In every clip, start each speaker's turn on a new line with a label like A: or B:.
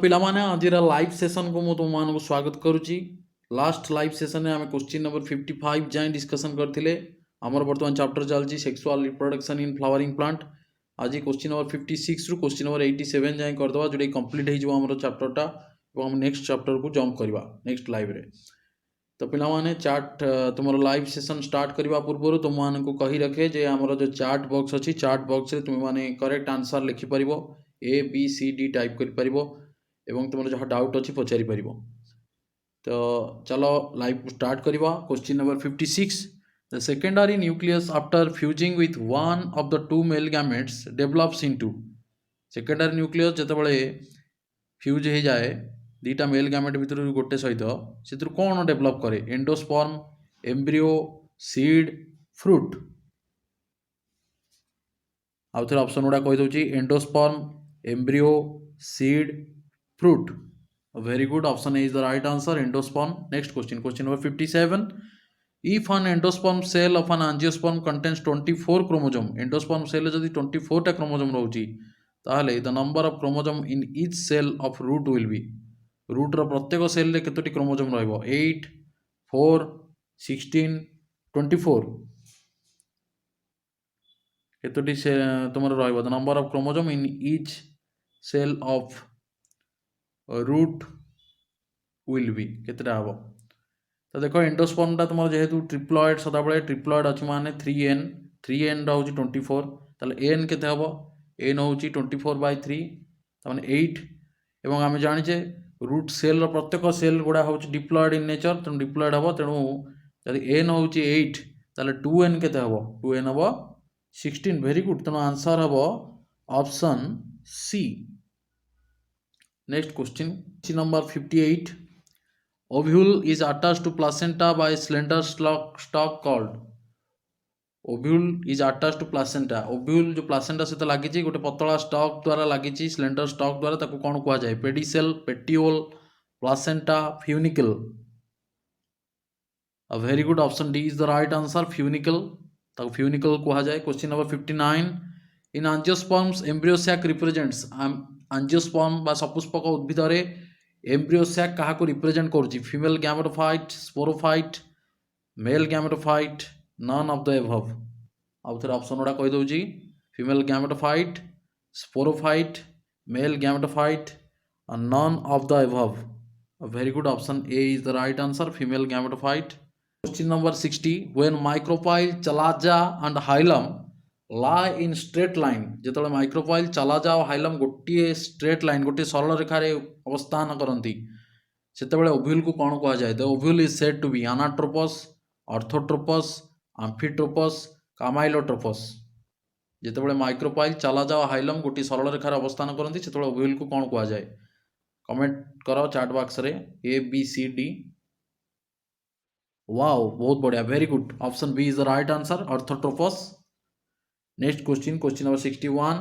A: ପିଲାମାନେ ଆଜିର ଲାଇଭ୍ ସେସନ୍କୁ ମୁଁ ତୁମମାନଙ୍କୁ ସ୍ୱାଗତ କରୁଛି। ଲାଷ୍ଟ ଲାଇଭ୍ ସେସନ୍ରେ ଆମେ କ୍ୱେଶ୍ଚିନ୍ ନମ୍ବର 55 ଯାଏଁ ଡିସ୍କସନ୍ କରିଥିଲେ। ଆମର ବର୍ତ୍ତମାନ ଚାପ୍ଟର ଚାଲିଛି sexual reproduction in flowering plant. ଆଜି କ୍ୱେଶ୍ଚିନ୍ ନମ୍ବର 56ରୁ କ୍ୱେଶ୍ଚିନ୍ ନମ୍ବର 87 ଯାଏଁ କରିଦେବା, ଯେଉଁଟାକି କମ୍ପ୍ଲିଟ୍ ହେଇଯିବ ଆମର ଚାପ୍ଟରଟା ଏବଂ ଆମେ ନେକ୍ସଟ ଚାପ୍ଟରକୁ ଜମ୍ପ କରିବା ନେକ୍ସଟ ଲାଇଭ୍ରେ। ତ ପିଲାମାନେ ଚାର୍ଟ ତୁମର ଲାଇଭ୍ ସେସନ୍ ଷ୍ଟାର୍ଟ କରିବା ପୂର୍ବରୁ ତୁମମାନଙ୍କୁ କହି ରଖେ ଯେ ଆମର ଯେଉଁ ଚାର୍ଟ ବକ୍ସ ଅଛି, ଚାର୍ଟ ବକ୍ସରେ ତୁମେମାନେ କରେକ୍ଟ ଆନ୍ସର୍ ଲେଖିପାରିବ, ABCD ଟାଇପ୍ କରିପାରିବ এবং তোমার যাহা ডাউট ଅଛି ପଚାରି ପାରିବ। ତ ଚାଲ ଲାଇଭ୍ ଷ୍ଟାର୍ଟ କରିବା। Question number 56, the secondary nucleus after fusing with one of the two male gametes develops into. Secondary nucleus ଯେତେବେଳେ ଫ୍ୟୁଜ୍ ହେଇଯାଏ ଦୁଇଟା ମେଲ୍ ଗ୍ୟାମେଟ୍ ଭିତରୁ ଗୋଟେ ସହିତ, ସେଥିରୁ କ'ଣ ଡେଭଲପ୍ କରେ? Endosperm, embryo, seed, fruit. ଆଉ ଥରେ ଅପସନ୍ ଗୁଡ଼ା କହିଦେଉଛି, endosperm, embryo, seed, fruit. Very good, option A is the right answer, endosperm. Next question, question number 57. If an endosperm cell of an angiosperm contains 24 chromosome, endosperm cell जदि 24 टा chromosome रहुची, ताहले the number of chromosome in each cell of root will be, root रो प्रत्येक cell रे केतोटी chromosome रहइबो? 8, 4, 16, 24 केतोटी से तुमर रहइबो? the number of chromosome in each cell of root will be केतेटा हम? तो देखो एंडोस्पर्मटा तुम जेहेतु ट्रिप्लॉइड सदाबले ट्रिप्लॉइड अच्छी माने 3n रोचे 24, ताले n केते हम? n होची 24/3 ताने 8। एवं आम जाचे रूट सेल प्रत्येक सेल गुड़ा हूँ डिप्लॉइड इन नेचर, तेणु डिप्लॉइड हम, तेणु जब n हूँ 8 ताले 2n केते हम? 2n हम 16। वेरी गुड, तेणु आंसर हम option C. Next question, question number 58. Ovule is attached to placenta by slender stalk called. Ovule is attached to placenta. Ovule जो placenta सहित लगी गोटे पतला स्टॉक द्वारा लगी, स्लेंडर स्टॉक द्वारा, ताको कौन कह जाए? Pedicel, petiole, placenta, funicle. A very good, option D is the right answer, funicle. ताको फ्यूनिकल कह जाए। Question number 59. In angiosperms, embryo sac represents, angiosperm बा सपुष्पक उद्भिद रे एम्ब्रियो सैक कहा को रिप्रेजेंट करुची? Female gametophyte, sporophyte, male gametophyte, none of the above. आउ थोड़ा ऑप्शन गुड़ा कहि दउची, female gametophyte, sporophyte, male gametophyte, none of the above. Very good, option A is the right answer, female gametophyte. Question number 60. When micropyle, chalaza and hilum lie in straight line, जो micropyle, chalaza और hilum गोटे straight line, गोटे सरल रेखार अवस्थान करती, से ovule को कौन कह जाए? The ovule is said to be anatropous, orthotropous, amphitropous, campylotropous. जो माइक्रोपाइल, चलाजा और हाइलम गोटे सरल रेखार अवस्थान करती, से ओव्यूल को कौन कह जाए? कमेंट करो चैट बॉक्स रे ABCD। वाओ, बहुत बढ़िया, very good, option B is the right answer, orthotropous. Next question, question number 61.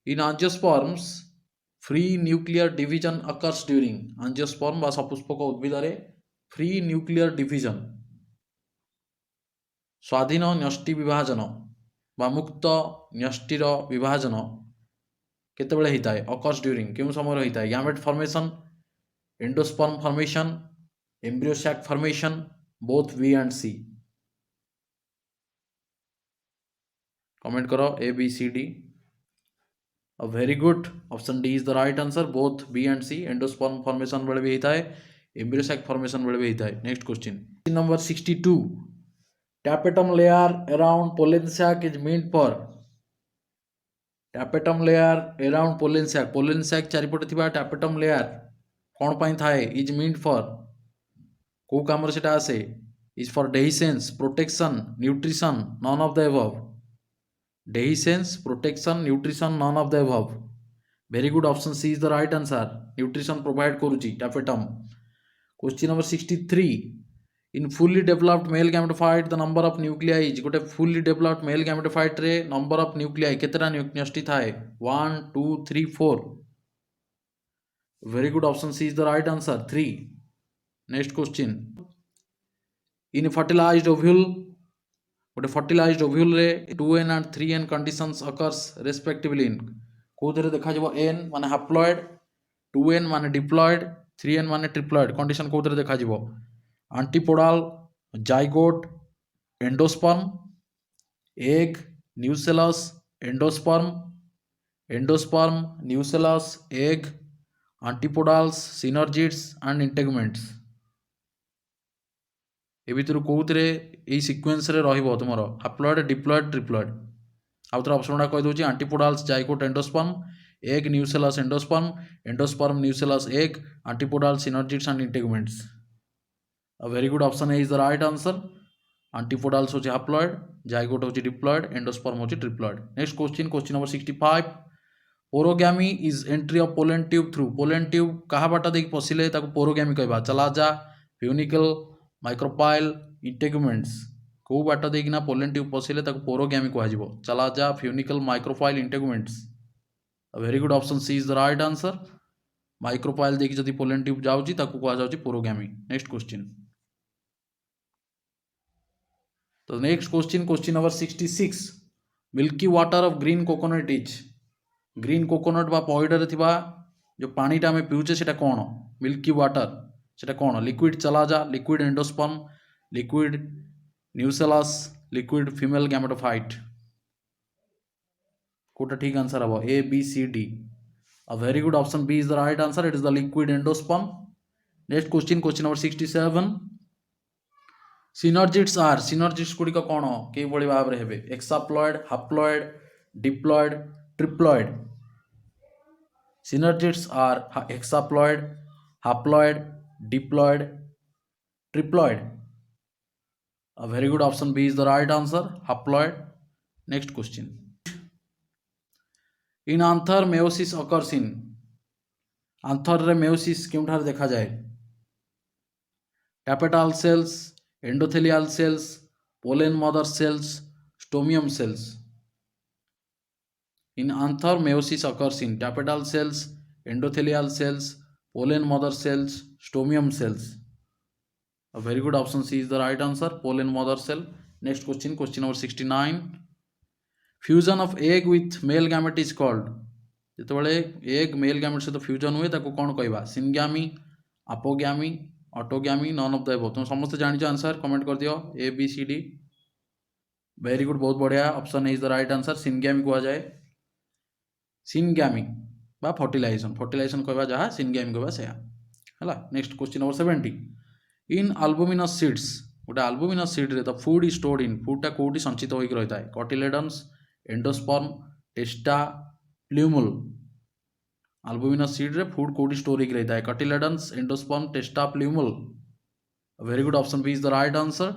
A: In angiosperms, free nuclear division occurs during, angiosperm बा सपुष्पक उद्भिद रे फ्री न्यूक्लियर डिविजन, स्वाधीन न्यष्टि विभाजन बा मुक्त न्यष्टिर विभाजन केतेबेले होता है? occurs during, क्यों समय होता है? Gamete formation, endosperm formation, embryo sac formation, both B and C. Comment करो ABCD। Very good, option D is the right answer, both B and C. Endosperm formation बेले भी होता है, एम्ब्रियो सैक फॉर्मेशन बेले भी होता है। Next question number 62. Tapetum layer around pollen sac is meant for. Tapetum layer around pollen sac चारिपटे थिबा टैपेटम लेयर कौन पाई थाए? इज मीन्ड फॉर, को काम रे सेटा आसे? Is for dehiscence, protection, nutrition, none of the above. Dehiscence, protection, nutrition, none of the above. Very good, option C is the right answer, nutrition provide करुची tapetum. Question number 63. In fully developed male gametophyte, the number of nuclei is, गोटे fully developed male gametophyte रे number of nuclei केतेटा न्यष्टि थाए? 1, 2, 3, 4. Very good, option C is the right answer, 3. Next question. In fertilized ovule, गोटे fertilized ovule रे 2n and 3n conditions occurs respectively in, कोथरे देखा जबो n माने haploid, 2n माने diploid 3n माने ट्रिप्लॉयड कंडीशन कोथरे देखा जिवो antipodal zygote endosperm egg nucellus endosperm endosperm nucellus egg antipodals synergids and integuments ए भितर कौन यही सिक्वेन्स रही तुम हाप्लॉयड डिप्लॉयड ट्रिप्लॉयड आउ थे ऑप्शन गुड़ा कहीदे antipodals zygote endosperm egg nucellus endosperm endosperm nucellus egg antipodal synergids and integuments very good option is the right answer antipodals होची हाप्लॉयड जाइगोट होची डिप्लॉयड एंडोस्पर्म होची triploid next question number 65 porogamy is entry of pollen tube through pollen tube कहा बाट देख पशिले पोरोगैमी कहवा chalaza funicle micropyle integuments कौ बाट देना पोलन ट्यूब पशिले पोरोगैमी कह chalaza funicle micropyle integuments very good option C is the right answer micropyle देखिए जदि पोलन ट्यूब जाऊँगी कहुच्छी पोरोगैमी नेक्स्ट क्वेश्चन तो next question number 66 milky water of green coconut is green coconut बा पइडरे थिबा जो पानीटा आम पीऊचे सेटा कौन मिल्की वाटर सेटा कौन liquid chalaza liquid endosperm liquid nucellus liquid female gametophyte कोटा ठीक आंसर हम ए बी सी डी अ very good option B is the right answer it is the liquid endosperm next question number 67 synergids are synergids गुड़िक कौन कि भाव में हे hexaploid haploid diploid triploid synergids are hexaploid haploid diploid triploid a very good option B is the right answer haploid next question in anther meiosis occurs in anther रे meiosis केउठार देखा जाए tapetal cells endothelial cells pollen mother cells stomium cells in anther meiosis occurs in tapetal cells endothelial cells pollen mother cells stomium cells a very good option C is the right answer pollen mother cell next question number 69 fusion of egg with male gamete is called जेतबले egg male gamete सहित fusion हुए ताको कौन कहवा syngamy apogamy autogamy none of the above तुम समस्त जानिछ answer comment कर दियो A B C D very good बहुत बढ़िया option is the right answer syngamy कहा जाए syngamy बा फर्टिलाइजेशन कहवा जहाँ syngamy कहवा से हला next question number 70 in albuminous seeds गोटे अल्बुमिनस सीड रे the food is stored in फूडटा कौटी संचित होकर रही है cotyledons endosperm testa plumule albuminous seed रे फूड कौटी स्टोर होकर रही है cotyledons endosperm testa plumule very good option B is the right answer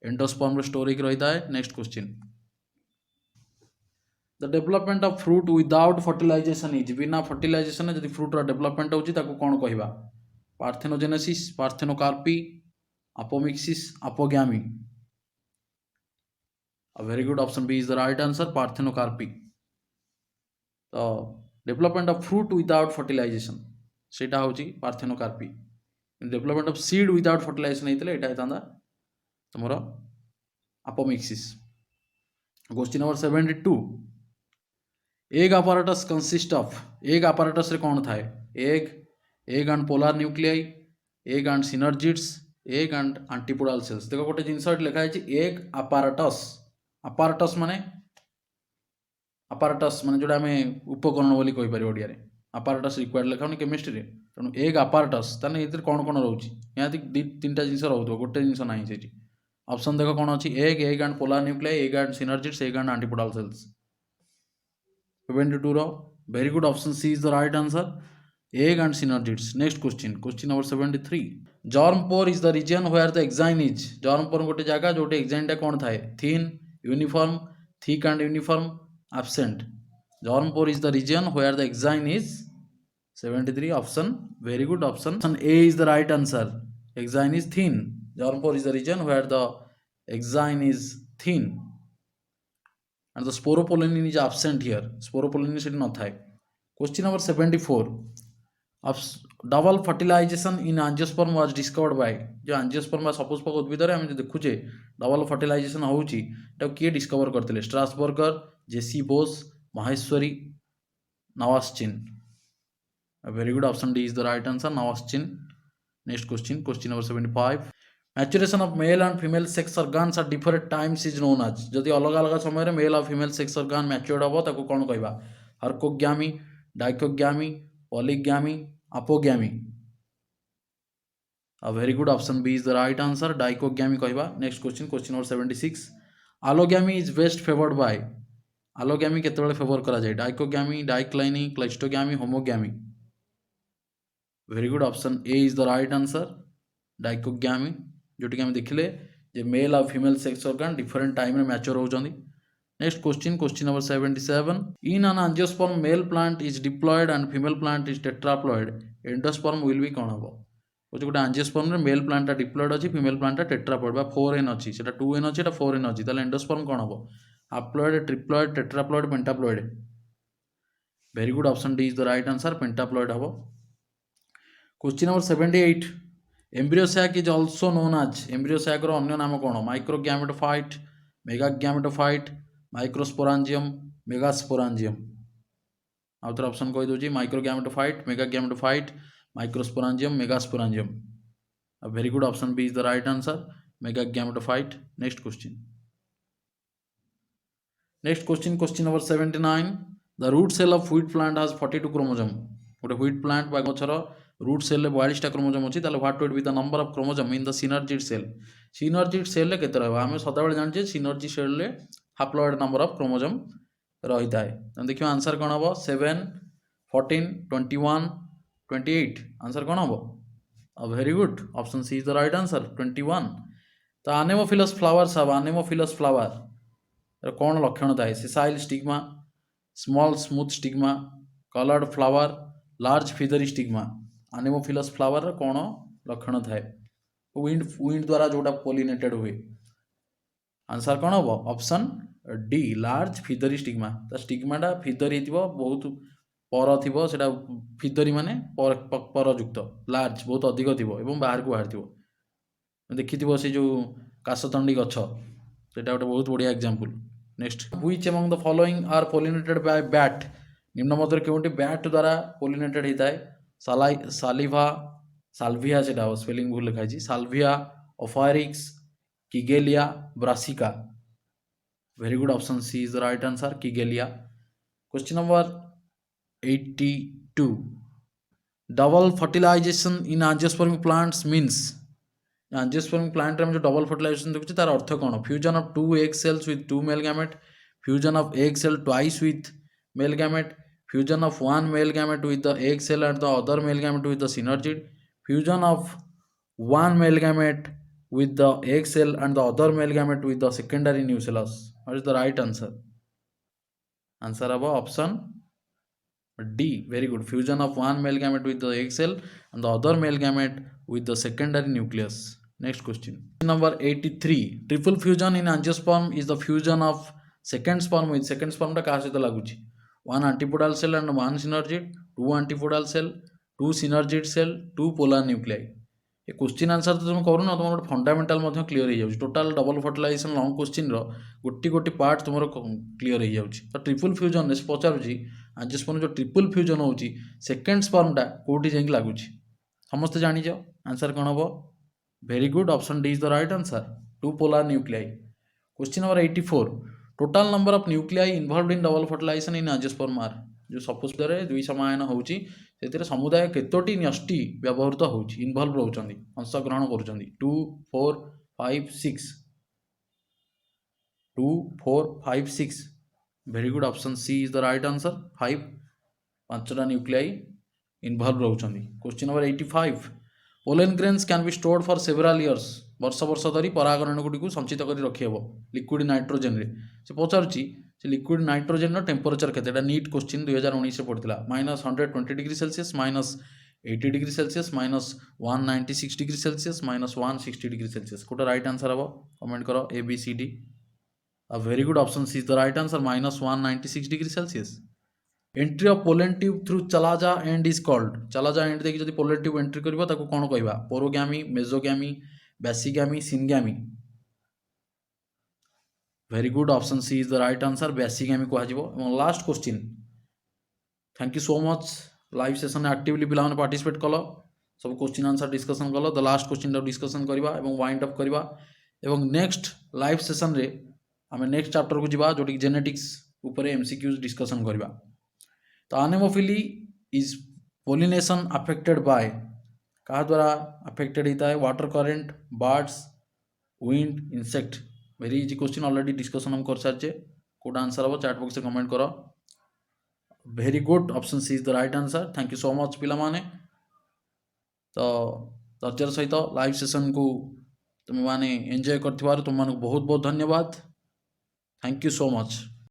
A: endosperm रे स्टोर होकर रही है next question the development of fruit without fertilization is बिना फर्टिलाइजेशन जब फ्रूटर डेवलपमेंट होची कौन कहवा parthenogenesis parthenocarpy apomixis apogamy a very good option B is the right answer parthenocarpy तो development of fruit without fertilization सेटा होची parthenocarpy development of seed without fertilization हेतले एटा हेतांदा तमरो apomixis question number 72 egg apparatus consist of egg apparatus रे कौन थाए egg and polar nuclei egg and synergids egg and antipodal cells देखो गोटे जिनस लिखा है एग apparatus apparatus माने जोड़ा आम उपकरण बोली कहीपर ओडिया apparatus रिक्वायर्ड लिखा केमिस्ट्री तेणु एग apparatus ताने ये कौन कौन रोचे यहाँ तीन टा जिनस रोथ गोटे जिनस ना से ऑप्शन देख कौन अच्छी egg and polar nuclei egg and synergids egg and antipodal cells 72 very good option C is the right answer egg and synergids next question number 73 germ pore is the region where the exine is germ pore गोटे जगह Jote exine टा कौन थाए thin uniform thick and uniform absent germ pore is the region where the exine is 73 option very good option A is the right answer exine is thin germ pore is the region where the exine is thin and the sporopollenin is absent here sporopollenin सेठी न थाए question number 74 double fertilization in angiosperm was discovered by जो angiosperm सपुष्पक उद्भिद आम जो देखुचे double fertilisation होची किए discover करते Strasburger J C Bose Maheshwari Nawaschin A very good, option D is the right answer. Now next question, question number 75. Maturation of male and female sex organs at different times is known as. जदि अलग अलग समय mail और female sex organ matured हम ताको कौन कहबा? अर्कोग्यामी, डाइकोग्यामी, पॉलीग्यामी, अपोग्यामी. A very good, option B is the right answer. Dichogamy कहबा. Next question, question number 76. Allogamy is best favored by. Allogamy केतेबेले फेवर करा जाय? Dichogamy, dicliny, cleistogamy, homogamy. Very good, option A is the right answer. Dichogamy जोटी कि हम देखिले जे mail और female sex organ different time रे mature होउचंदी. Next question, question number 77. In an angiosperm, male plant is diploid and female plant is tetraploid. Endosperm will be कौन हबो? वो गोटे आंजियोस्पर्म रे मेल प्लांटा डिप्लॉयड अच्छी, फीमेल प्लांटा टेट्राप्लॉयड बा 4n अच्छी, सेटा 2n अच्छी, एटा 4n अच्छी. ताले एंडोस्पर्म कौन हबो? Haploid, triploid, tetraploid, pentaploid. Very good, option D is the right answer. Pentaploid हबो. Question number 78. Embryo sac is also known as. Embryo sac रो अन्य नाम कौन? Microgametophyte, megagametophyte, microsporangium, megasporangium. Outer option कहि दोजी. Microgametophyte, megagametophyte, microsporangium, megasporangium. A very good, option B is the right answer. Megagametophyte. Next question. Next question, question number 79. The root cell of wheat plant has 42 chromosome. What a wheat plant by gachara root cell le 42 टा chromosome अछि. ताले what would be the number of chromosome in the synergid cell? Synergid cell ले केते रहबा? हमें सदाबेले जानछे synergid cell ले haploid number of chromosome रहिता है. त देखियो आंसर कोन हबो? 7, 14, 21, 28. आंसर कौन हम? Very good, option C is the right answer. 21. तो आनेमोफिलस फ्लावर्स हम. आनेमोफिलस फ्लावर कौन लक्षण थाए? Sessile stigma, small smooth stigma, coloured flower, large feathery stigma. Anemophilous flower कौन लक्षण थाए? विंड द्वारा जोटा पोलिनेटेड हुए. आंसर कौन हम? Option D, large feathery stigma. Stigmata feathery बहुत पर थी से फिदरी माने परयुक्त, लार्ज बहुत अधिक थी और बाहर को बाहर थी. देखी से जो काशतंडी गछ से गोटे बहुत बढ़िया example. Next, which among the following are pollinated by bat. निम्न मध्य केउंटी बैट द्वारा पोलिनेटेड होता है? सालिवा, साल्विया, से स्पेलिंग भूल लिखाई. Salvia, Ophrys, Kigelia, Brassica. Very good, option C is the right answer. Kigelia. Question number 82. Double fertilization in angiospermic plants means. angiospermic plant में जो double fertilization देखुचे तार अर्थ कौन? Fusion of 2 egg cells with 2 male gamete, fusion of egg cell twice with male gamete, fusion of 1 male gamete with the egg cell and the other male gamete with the synergid, fusion of 1 male gamete with the egg cell and the other male gamete with the secondary nucellus. What is the right answer? Answer about option D. Very good. Fusion of 1 male gamete with the egg cell and the other male gamete with the secondary nucleus. Next question. Number 83. Triple fusion in angiosperm is the fusion of second sperm with second sperm टा कहा सहित लागुची? 1 antipodal cell and 1 synergid, 2 antipodal cell, 2 synergid cell, 2 polar nuclei. ये question answer तो तुम करूँ तुम गोटे fundamental clear हो जाए. टोटाल डबल फर्टिलाइजेशन लंग क्वेश्चन गोटी गोटी पार्ट तुम क्लीयर हो जाए. तो ट्रिपल फ्यूजन पचारूँ आंजियोस्पर्म जो ट्रिपल फ्यूजन हो सेकेंड स्पर्मटा कौटी जाइए लगुच समस्त जानीच. आंसर कौन हम? Very good, option D is the right answer. 2 polar nuclei. Question number 84. Total number of nuclei involved in double fertilization in angiosperm are. जो सपोज दुई समायन होची से समुदाय केतोटी न्यष्टि व्यवहृत होची इन्वॉल्व रहउचंदी अंशग्रहण करूचंदी? 2, 4, 5, 6. 2, 4, 5, 6. Very good, option C is the right answer. 5 पांचटा न्यूक्लियाई इन्वॉल्व रहउचंदी. Question number 85. Pollen grains can be stored for several years. वर्ष वर्ष धरी परागरण गुड़ी संचित कर रखी हे लिक्विड नाइट्रोजेन रे. से पचारुची से लिक्विड नाइट्रोजेन टेम्परेचर केते? नीट क्वेश्चन 2019 पड़ता. -120 degree Celsius, -80 degree Celsius, -196 degree Celsius, -160 degree Celsius. कोटा राइट आंसर हम? कमेंट करो ABCD. A very good, option C is the right answer. -196 degree Celsius. Entry of pollen tube through chalaza end is called. chalaza end देखिए जब pollen tube entry करिबा ताको कौन कहबा? Porogamy, mesogamy, basegamy, syngamy. Very good, option C is the right answer. basegamy कहजिवो. Last question. Thank you so much. Live session actively पिला participate कल सब question answer discussion कल द लास्ट क्वेश्चन डिस्कसन करवा wind up करवा next live session रे आम next chapter को जीवा जोटी जेनेटिक्स उपरे एमसीक्यूज डिस्कसन करवा। तो आनेमोफिली इज पोलिनेशन अफेक्टेड बाय क्या द्वारा अफेक्टेड होता है water current birds wind insect very easy question already discussion हम कर सारे कोड आंसर हम चैट बॉक्स में कमेंट करो very good option C is the right answer thank you so much पिला माने। तो धैर्यर सहित लाइव सेशन को तुम मैंने एंजॉय कर तुम बहुत बहुत धन्यवाद थैंक यू सो मच।